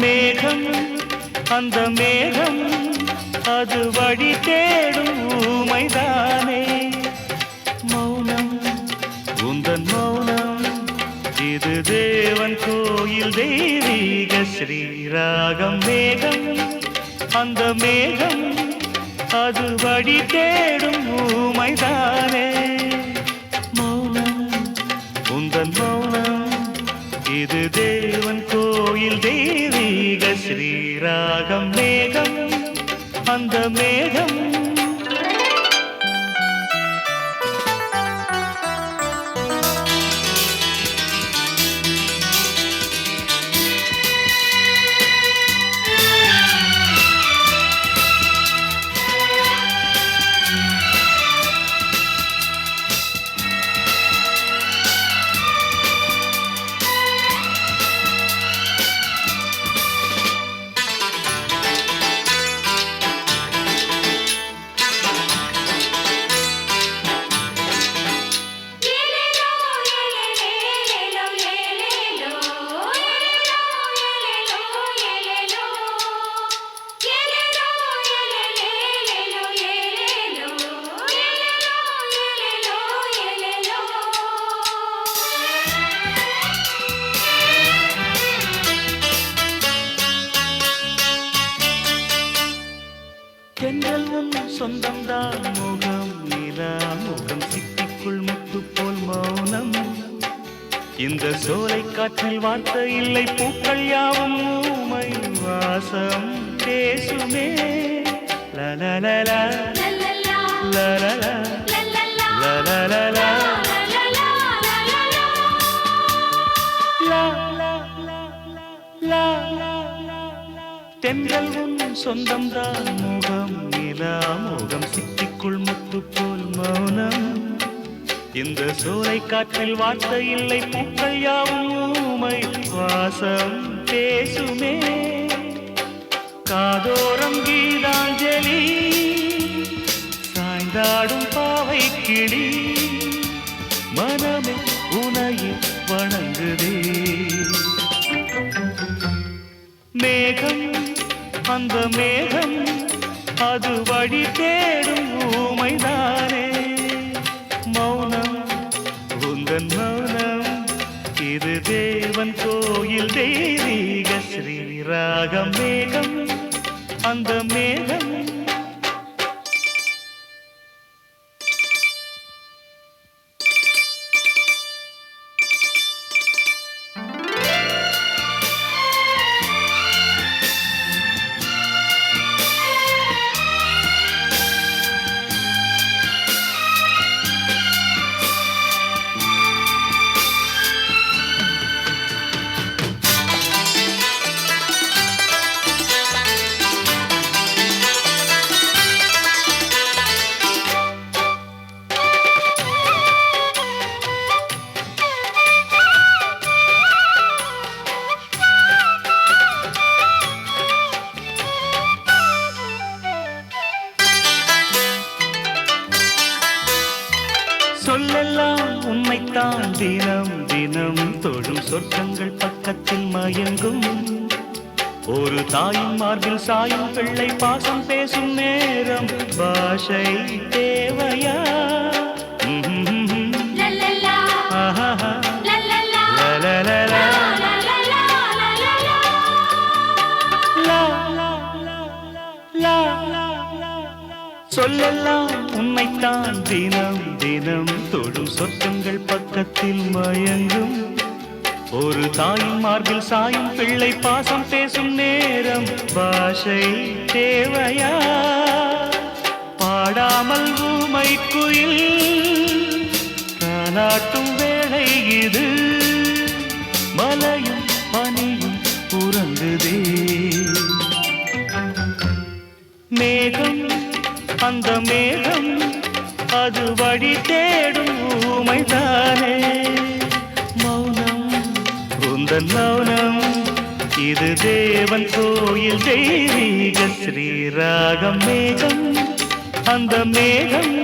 மேகம் அந்த மேகம் அது வழி தேடும் ஊமைதானே. மௌனம் உந்தன் மௌனம் இது தேவன் கோயில் தெய்வீக ஸ்ரீராகம். மேகம் அந்த மேகம் அது வழி தேடும் ஊமைதானே. மௌனம் உந்தன் மௌனம் இது தேவன் கோயில் தெய்வீக ஸ்ரீராகம். மேகம் அந்த மேகம் தென்றல் உன் சொந்தம்தான். முகம் நிலா முகம் சிட்டிக்குள் முத்து போல் மௌனம். இந்த சோலை காற்றில் வார்த்தை இல்லை பூக்கள் யாவும் ஊமை வாசம் பேசுமே. லலலலா லலலா லலலலா தென்றல் உன் சொந்தம்தான். முகம் நிலா முகம் சிட்டிக்குள் முத்து போல் மௌனம். இந்த சோலை காற்றில் வார்த்தை இல்லை பூக்கள் யாவும் ஊமை வாசம் பேசுமே. காதோரம் கீதாஞ்சலி சாய்ந்தாடும் பாவை கிளி மனமே உனையை வணங்குதே. மேகம் அந்த மேகம் அது வழி தேடும் ஊமைதானே. மௌனம் உந்தன் மௌனம் இது தேவன் கோயில் தெய்வீக ஸ்ரீராகம். மேகம் அந்த மேகம் சொல்லெல்லாம் உண்மைத்தான். தினம் தினம் தொடும் சொர்க்கங்கள் பக்கத்தில் மயங்கும். ஒரு தாயின் மார்பில் சாயும் பிள்ளை பாசம் பேசும் நேரம் பாஷை தேவையா? சொல்லெல்லாம் உண்மைத்தான். தினம் தினம் தொடும் சொர்க்கங்கள் பக்கத்தில் மயங்கும். ஒரு தாயின் மார்பில் சாயும் பிள்ளை பாசம் பேசும் நேரம் பாஷை தேவையா? பாடாமல் ஊமை குயில் தாலாட்டும் வேளை இது. மலையும் பனியும் உறங்குதே. மேகம் அந்த மேகம் அது வழி தேடும் ஊமைதானே. மௌனம் உந்தன் மௌனம் இது தேவன் கோயில் தெய்வீக ஸ்ரீராகம். மேகம் அந்த மேகம்